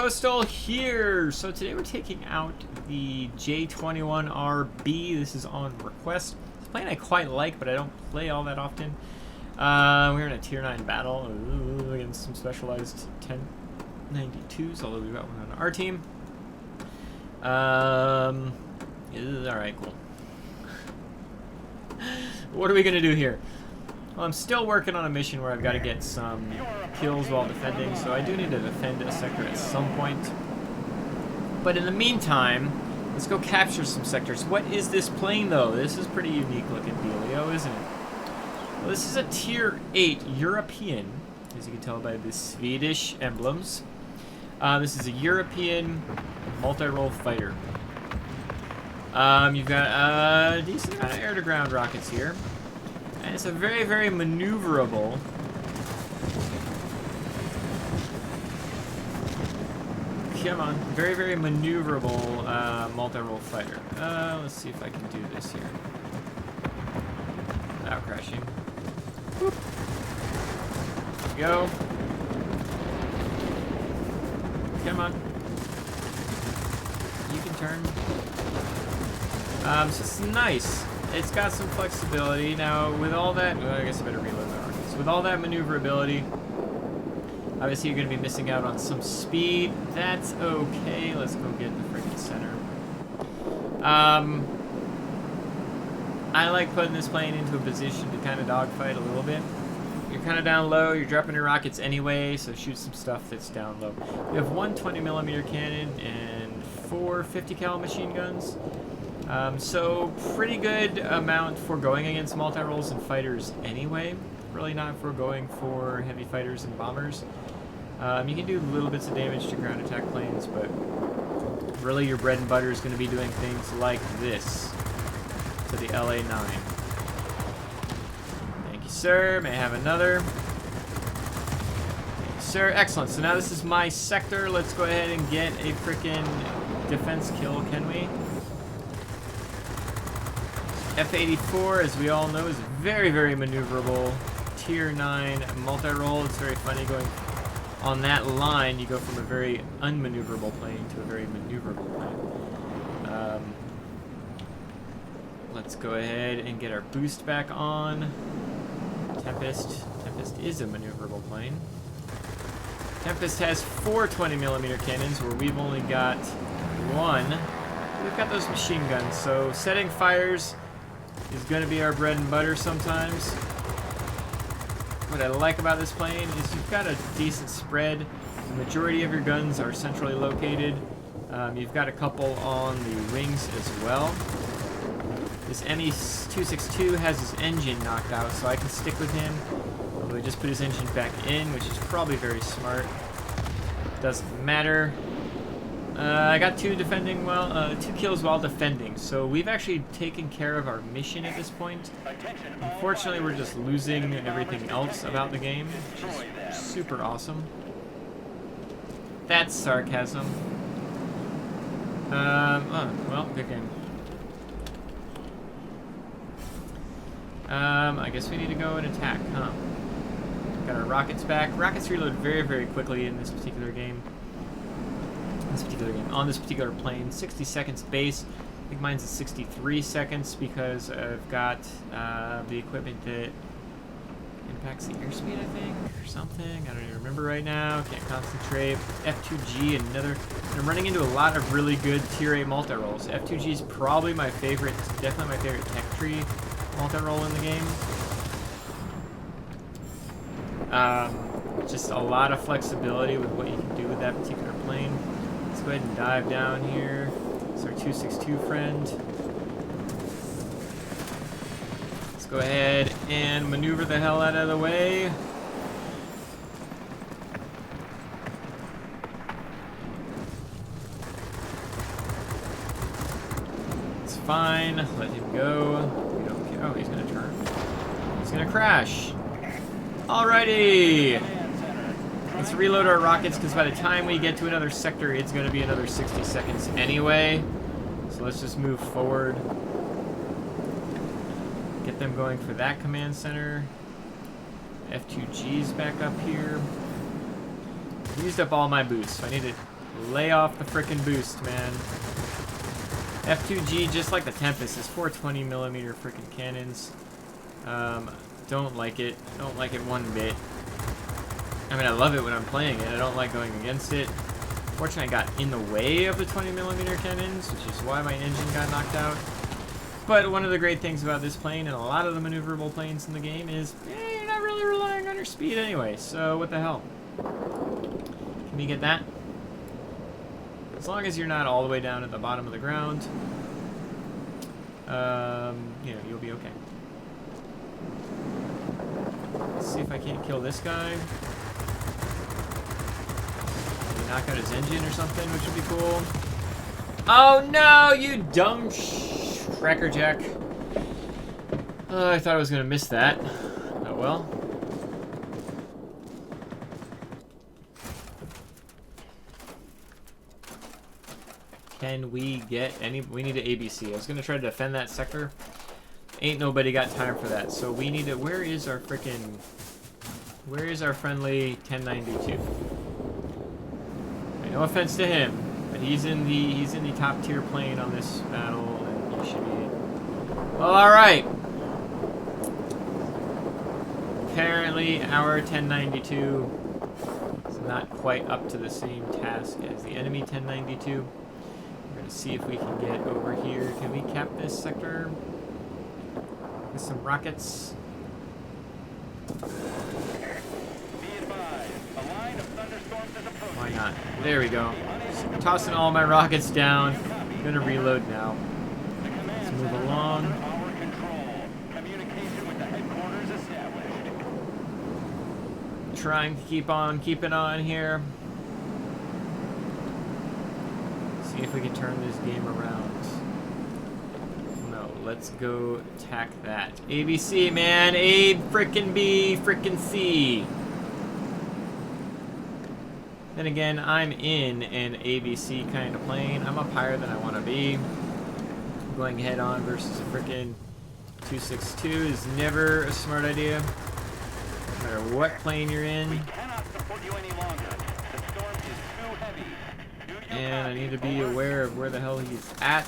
Coastal here. So today we're taking out the J-21RB. This is on request. It's a plane I quite like, but I don't play all that often. We're in a Tier 9 battle against some specialized 1092s, although we've got one on our team. Alright, cool. What are we going to do here? Well, I'm still working on a mission where I've got to get some kills while defending, so I do need to defend a sector at some point. But in the meantime, let's go capture some sectors. What is this plane, though? This is pretty unique looking dealio, isn't it? Well, this is a Tier 8 European, as you can tell by the Swedish emblems. This is a European multi-role fighter. You've got a decent amount of air-to-ground rockets here. And it's a very, very maneuverable very, very maneuverable multi-role fighter. Let's see if I can do this here without crashing. Whoop. There we go. Come on. You can turn. So it's nice. It's got some flexibility. Now, with all that... Well, I guess I better reload my rockets. With all that maneuverability, obviously you're going to be missing out on some speed. That's okay. Let's go get the freaking center. I like putting this plane into a position to kind of dogfight a little bit. You're kind of down low. You're dropping your rockets anyway, so shoot some stuff that's down low. We have one 20mm cannon and 4 50 cal machine guns. So pretty good amount for going against multi-roles and fighters anyway. Really not for going for heavy fighters and bombers. You can do little bits of damage to ground attack planes, but really your bread and butter is going to be doing things like this to the LA-9. Thank you, sir. May I have another? Thank you, sir. Excellent. So now this is my sector. Let's go ahead and get a frickin' defense kill, can we? F-84, as we all know, is very, very maneuverable. Tier 9 multi-role. It's very funny going on that line. You go from a very unmaneuverable plane to a very maneuverable plane. Let's go ahead and get our boost back on. Tempest. Tempest is a maneuverable plane. Tempest has 4 20mm cannons, where we've only got 1. We've got those machine guns, so setting fires is going to be our bread and butter sometimes. What I like about this plane is you've got a decent spread. The majority of your guns are centrally located. You've got a couple on the wings as well. This ME-262 has his engine knocked out, so I can stick with him. Although he just put his engine back in, which is probably very smart. Doesn't matter. I got 2 kills while defending, so we've actually taken care of our mission at this point. Unfortunately, we're just losing everything else about the game, which is super awesome. That's sarcasm. Oh, well, good game. I guess we need to go and attack, huh? Got our rockets back. Rockets reload very, very quickly in this particular game. On this particular plane, 60 seconds base. I think mine's at 63 seconds because I've got the equipment that impacts the airspeed, I think, or something. I don't even remember right now. Can't concentrate. F2G, another. I'm running into a lot of really good Tier 8 multi-rolls. F2G is probably my favorite, definitely my favorite tech tree multi-roll in the game. Just a lot of flexibility with what you can do with that particular plane. Let's go ahead and dive down here. It's our 262 friend. Let's go ahead and maneuver the hell out of the way. It's fine. Let him go. We don't care. Oh, he's going to turn. He's going to crash. Alrighty. Let's reload our rockets, because by the time we get to another sector, it's going to be another 60 seconds anyway. So let's just move forward. Get them going for that command center. F2G's back up here. I've used up all my boosts, so I need to Lay off the frickin' boost, man. F2G, just like the Tempest, is 420mm frickin' cannons. Don't like it. Don't like it one bit. I mean, I love it when I'm playing it. I don't like going against it. Fortunately, I got in the way of the 20mm cannons, which is why my engine got knocked out. But one of the great things about this plane and a lot of the maneuverable planes in the game is you're not really relying on your speed anyway, so what the hell? Can we get that? As long as you're not all the way down at the bottom of the ground, you know, you'll be okay. Let's see if I can't kill this guy. Maybe knock out his engine or something, which would be cool. Oh no, you dumb crackerjack. I thought I was gonna miss that. Oh well. Can we get any? We need an ABC. I was gonna try to defend that sector. Ain't nobody got time for that. So we need to. Where is our frickin'? Where is our friendly 1092? No offense to him, but he's in the top tier plane on this battle, and he should be. Well, all right. Apparently, our 1092 is not quite up to the same task as the enemy 1092. We're gonna see if we can get over here. Can we cap this sector with some rockets? Why not? There we go. Just tossing all my rockets down. I'm gonna reload now. Let's move along. Trying to keep on keeping on here. See if we can turn this game around. No, let's go attack that. ABC, man. A frickin' B, frickin' C. Then again, I'm in an ABC kind of plane. I'm up higher than I want to be. Going head on versus a frickin' 262 is never a smart idea. No matter what plane you're in. We cannot support you any longer. The storm is too heavy. And I need to be aware of where the hell he's at.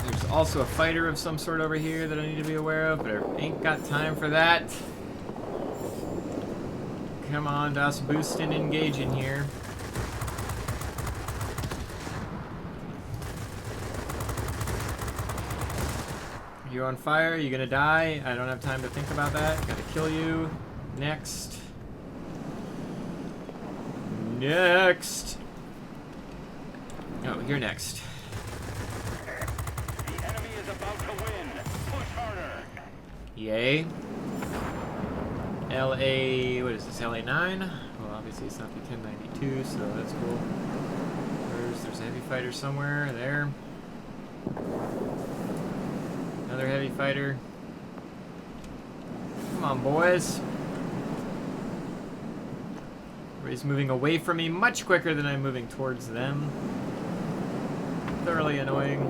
There's also a fighter of some sort over here that I need to be aware of, but I ain't got time for that. Come on, Das Boost and engage in here. You're on fire, you're gonna die. I don't have time to think about that. Gotta kill you. Next. Next. Oh, you're next. The enemy is about to win. Push harder. Yay. LA, what is this, LA 9? Well, obviously it's not the 1092, so that's cool. There's a heavy fighter somewhere, there. Another heavy fighter. Come on, boys. Everybody's moving away from me much quicker than I'm moving towards them. Thoroughly annoying.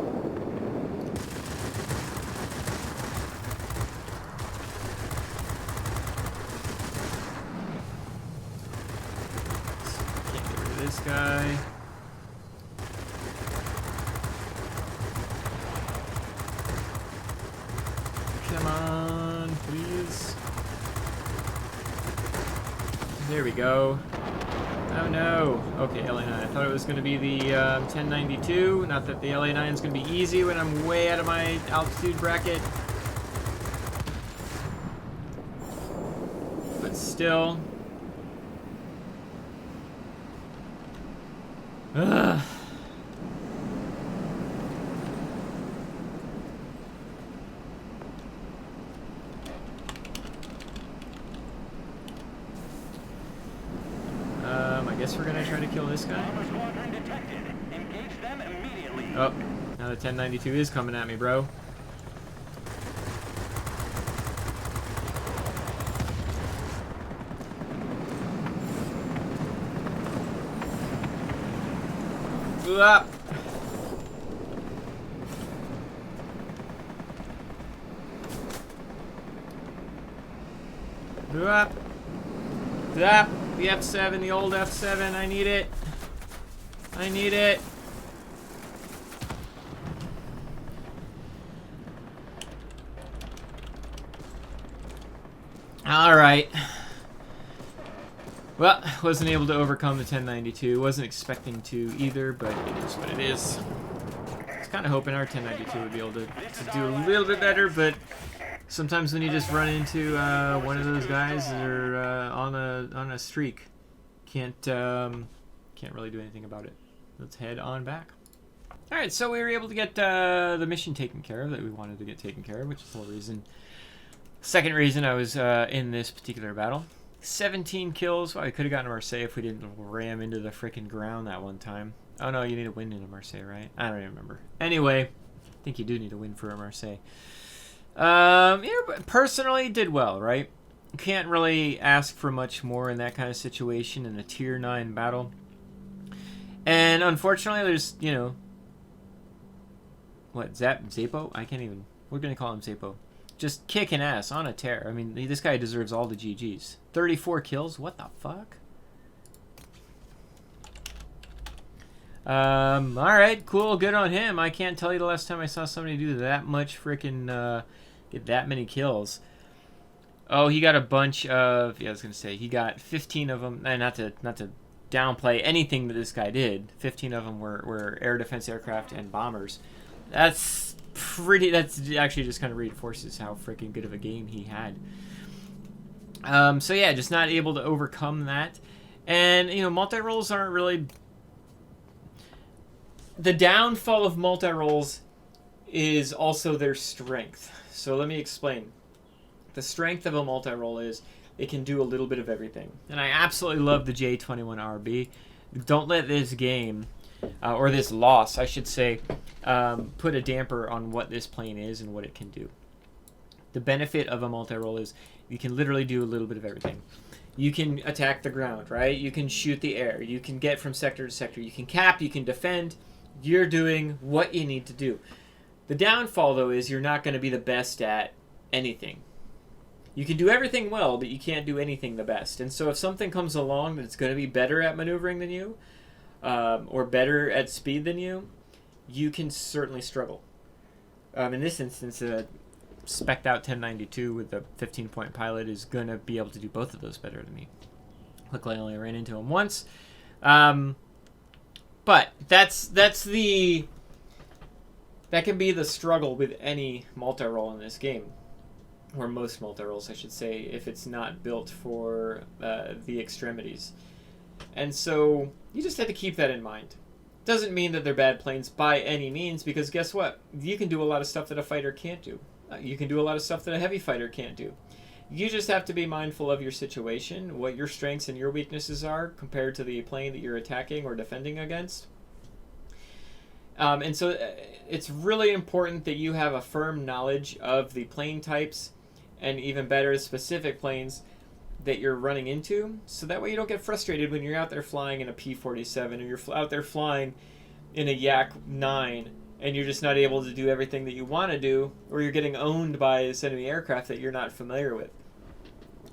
Can't get rid of this guy. Come on, please. There we go. Oh no. Okay, LA9. I thought it was going to be the 1092. Not that the LA9 is going to be easy when I'm way out of my altitude bracket. But still. Ugh. I guess we're gonna try to kill this guy. Oh, now the 1092 is coming at me, bro. Up. Up. Up. The F7, the old F7. I need it. I need it. All right. Well, wasn't able to overcome the 1092. Wasn't expecting to either, but it is what it is. I was kind of hoping our 1092 would be able to do a little bit better, but sometimes when you just run into one of those guys that are on a streak, can't really do anything about it. Let's head on back. All right, so we were able to get the mission taken care of that we wanted to get taken care of, which is the whole reason. Second reason I was in this particular battle. 17 kills. Well, I could have gotten a Marseille if we didn't ram into the freaking ground that one time. Oh no, you need a win in a Marseille, right? I don't even remember. Anyway, I think you do need a win for a Marseille. Yeah, but personally did well, right? Can't really ask for much more in that kind of situation in a tier 9 battle. And unfortunately, there's, you know, what, Zapo? I can't even, we're going to call him Zapo. Just kicking ass on a tear. I mean, this guy deserves all the GGs. 34 kills? What the fuck? Alright, cool, good on him. I can't tell you the last time I saw somebody do that much freaking, get that many kills. Oh, he got a bunch of, yeah, I was going to say, he got 15 of them, and not to downplay anything that this guy did. 15 of them were air defense aircraft and bombers. That's actually just kind of reinforces how freaking good of a game he had. So yeah, just not able to overcome that. And, you know, multi-rolls aren't really... The downfall of multi-rolls is also their strength. So let me explain. The strength of a multi-roll is it can do a little bit of everything. And I absolutely love the J21RB. Don't let this game... or this loss, I should say, put a damper on what this plane is and what it can do. The benefit of a multi-roll is you can literally do a little bit of everything. You can attack the ground, right? You can shoot the air. You can get from sector to sector. You can cap. You can defend. You're doing what you need to do. The downfall, though, is you're not going to be the best at anything. You can do everything well, but you can't do anything the best. And so if something comes along that's going to be better at maneuvering than you, or better at speed than you, you can certainly struggle. In this instance, a spec'd out 1092 with a 15-point pilot is going to be able to do both of those better than me. Luckily, I only ran into him once. But that can be the struggle with any multi-roll in this game. Or most multi-rolls, I should say, if it's not built for the extremities. And so you just have to keep that in mind. Doesn't mean that they're bad planes by any means, because guess what? You can do a lot of stuff that a fighter can't do. You can do a lot of stuff that a heavy fighter can't do. You just have to be mindful of your situation, what your strengths and your weaknesses are compared to the plane that you're attacking or defending against. And so it's really important that you have a firm knowledge of the plane types, and even better, specific planes that you're running into, so that way you don't get frustrated when you're out there flying in a P-47 or you're out there flying in a Yak-9 and you're just not able to do everything that you want to do, or you're getting owned by this enemy aircraft that you're not familiar with.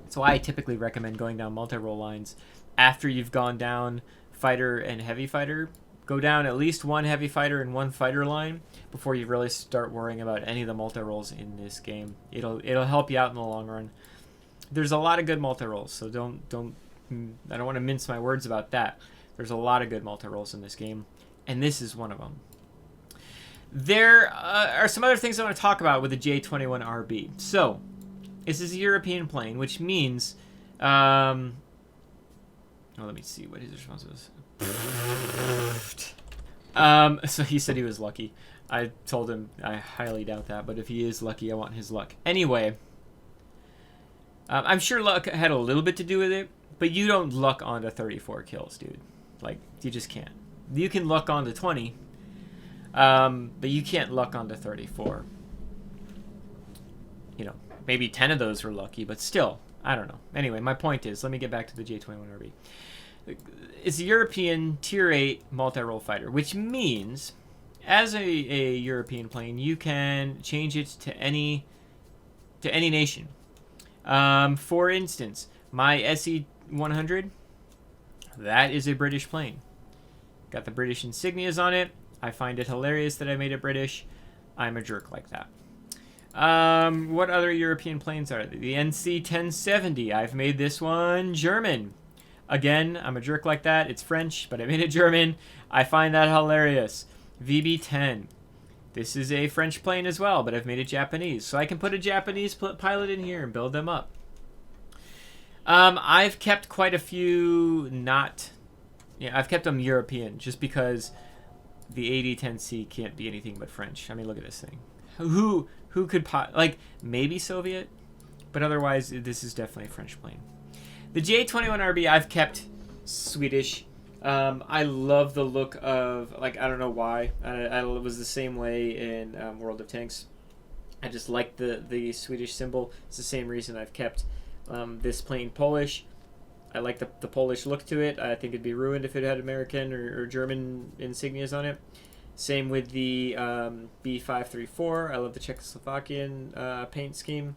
So I typically recommend going down multi-roll lines after you've gone down fighter and heavy fighter. Go down at least one heavy fighter and one fighter line before you really start worrying about any of the multi-rolls in this game. It'll help you out in the long run. There's a lot of good multi-rolls, so I don't want to mince my words about that. There's a lot of good multi-rolls in this game, and this is one of them. There are some other things I want to talk about with the J21RB. So, this is a European plane, which means, let me see what his response was. So he said he was lucky. I told him I highly doubt that, but if he is lucky, I want his luck. Anyway. I'm sure luck had a little bit to do with it, but you don't luck onto 34 kills, dude. Like, you just can't. You can luck onto 20, but you can't luck onto 34. You know, maybe 10 of those were lucky, but still, I don't know. Anyway, my point is, let me get back to the J21RB. It's a European Tier 8 multi-role fighter, which means, as a European plane, you can change it to any nation. For instance, my SE-100, that is a British plane. Got the British insignias on it. I find it hilarious that I made it British. I'm a jerk like that. What other European planes are there? The NC-1070. I've made this one German. Again, I'm a jerk like that. It's French, but I made it German. I find that hilarious. VB-10. This is a French plane as well, but I've made it Japanese. So I can put a Japanese pilot in here and build them up. I've kept quite a few I've kept them European just because the AD-10C can't be anything but French. I mean, look at this thing. Who could maybe Soviet, but otherwise this is definitely a French plane. The J-21RB I've kept Swedish. I love the look of, I don't know why. I was the same way in World of Tanks. I just like the Swedish symbol. It's the same reason I've kept this plane Polish. I like the Polish look to it. I think it'd be ruined if it had American or German insignias on it. Same with the B534. I love the Czechoslovakian paint scheme.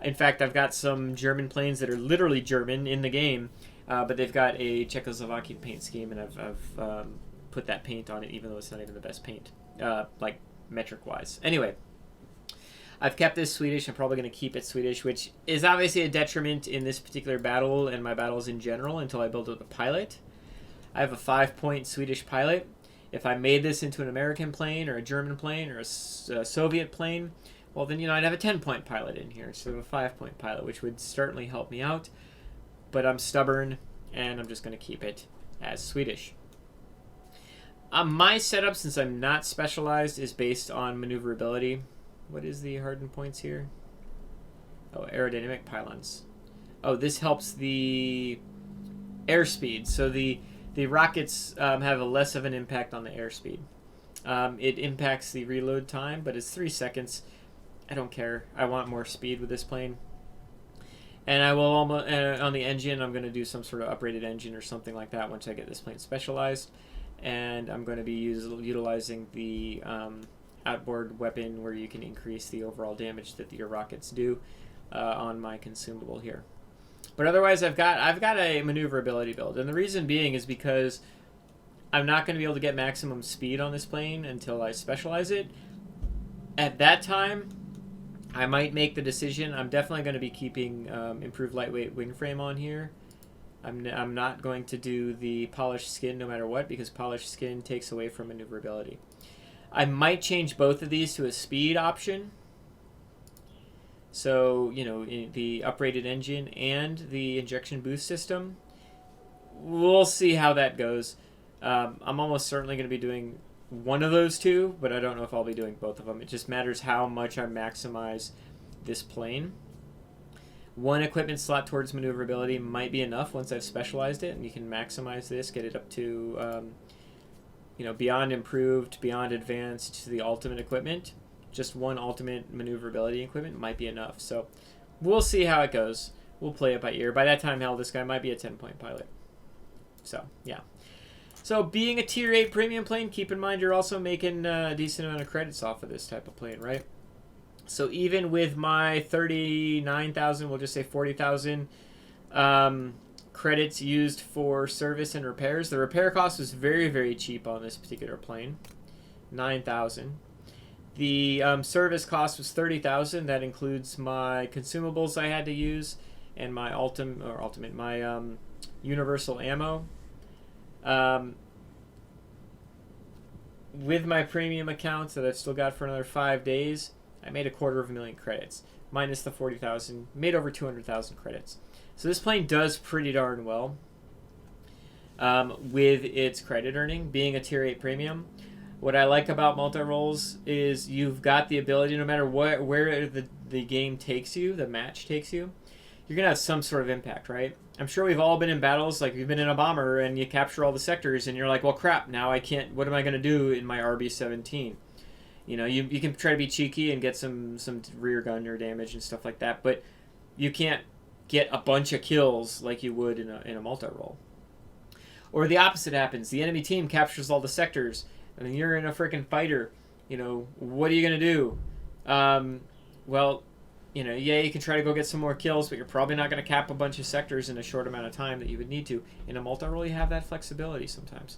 In fact, I've got some German planes that are literally German in the game, but they've got a Czechoslovakian paint scheme, and I've put that paint on it, even though it's not even the best paint, metric-wise. Anyway, I've kept this Swedish. I'm probably going to keep it Swedish, which is obviously a detriment in this particular battle and my battles in general until I build up a pilot. I have a 5-point Swedish pilot. If I made this into an American plane or a German plane or a Soviet plane, well, then, I'd have a 10-point pilot in here instead of a 5-point pilot, which would certainly help me out. But I'm stubborn, and I'm just going to keep it as Swedish. My setup, since I'm not specialized, is based on maneuverability. What is the hardened points here? Oh, aerodynamic pylons. Oh, this helps the airspeed. So the rockets have a less of an impact on the airspeed. It impacts the reload time, but it's 3 seconds. I don't care. I want more speed with this plane. And I will almost on the engine, I'm going to do some sort of uprated engine or something like that once I get this plane specialized. And I'm going to be utilizing the outboard weapon where you can increase the overall damage that your rockets do on my consumable here. But otherwise, I've got a maneuverability build, and the reason being is because I'm not going to be able to get maximum speed on this plane until I specialize it. At that time, I might make the decision. I'm definitely going to be keeping improved lightweight wing frame on here. I'm not going to do the polished skin no matter what, because polished skin takes away from maneuverability. I might change both of these to a speed option. So, the uprated engine and the injection boost system. We'll see how that goes. I'm almost certainly going to be doing one of those two, but I don't know if I'll be doing both of them. It just matters how much I maximize this plane. One equipment slot towards maneuverability might be enough once I've specialized it, and you can maximize this, get it up to, beyond improved, beyond advanced, to the ultimate equipment. Just one ultimate maneuverability equipment might be enough. So we'll see how it goes. We'll play it by ear. By that time, hell, this guy might be a 10-point pilot. So, yeah. So being a Tier 8 premium plane, keep in mind you're also making a decent amount of credits off of this type of plane, right? So even with my 39,000, we'll just say 40,000 credits used for service and repairs, the repair cost was very, very cheap on this particular plane, 9,000. The service cost was 30,000. That includes my consumables I had to use and my universal ammo. With my premium accounts that I've still got for another 5 days, I made 250,000 credits. Minus the 40,000, made over 200,000 credits. So this plane does pretty darn well with its credit earning, being a Tier 8 premium. What I like about multi-rolls is you've got the ability, no matter where the game takes you, the match takes you, you're going to have some sort of impact, right? I'm sure we've all been in battles, like you've been in a bomber and you capture all the sectors and you're like, well, crap, now I can't, what am I going to do in my RB-17? You can try to be cheeky and get some rear gunner damage and stuff like that, but you can't get a bunch of kills like you would in a multi-roll. Or the opposite happens. The enemy team captures all the sectors and you're in a freaking fighter. What are you going to do? Well, you know, yeah, you can try to go get some more kills, but you're probably not going to cap a bunch of sectors in a short amount of time that you would need to. In a multi-role, you have that flexibility sometimes.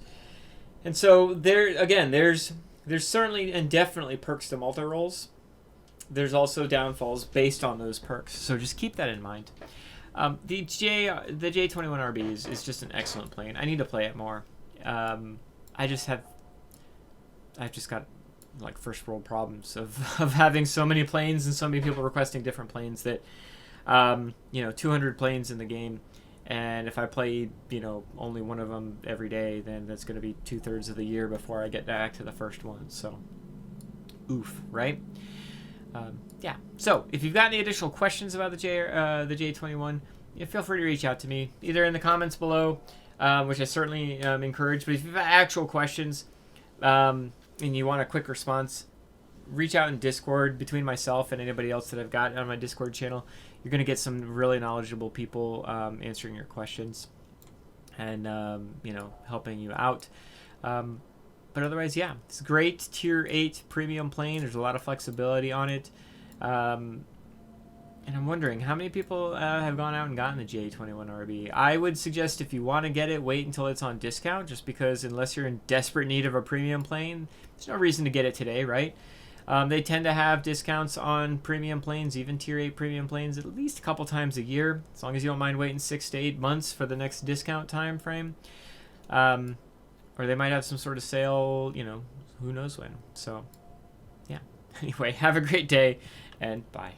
And so there, again, there's certainly and definitely perks to multi-roles. There's also downfalls based on those perks, so just keep that in mind. The J21RB is just an excellent plane. I need to play it more. I've just got like first world problems of having so many planes and so many people requesting different planes that 200 planes in the game, and if I play only one of them every day, then that's going to be 2/3 of the year before I get back to the first one. So oof, right? Yeah. So if you've got any additional questions about the J21, feel free to reach out to me either in the comments below, which I certainly encourage. But if you've got actual questions and you want a quick response, reach out in Discord between myself and anybody else that I've got on my Discord channel. You're going to get some really knowledgeable people answering your questions and helping you out. But otherwise, yeah, it's a great Tier 8 premium plane. There's a lot of flexibility on it. And I'm wondering, how many people have gone out and gotten the J21RB? I would suggest if you want to get it, wait until it's on discount, just because unless you're in desperate need of a premium plane, there's no reason to get it today, right? They tend to have discounts on premium planes, even Tier 8 premium planes, at least a couple times a year, as long as you don't mind waiting 6 to 8 months for the next discount time frame. Or they might have some sort of sale, who knows when. So, yeah. Anyway, have a great day, and bye.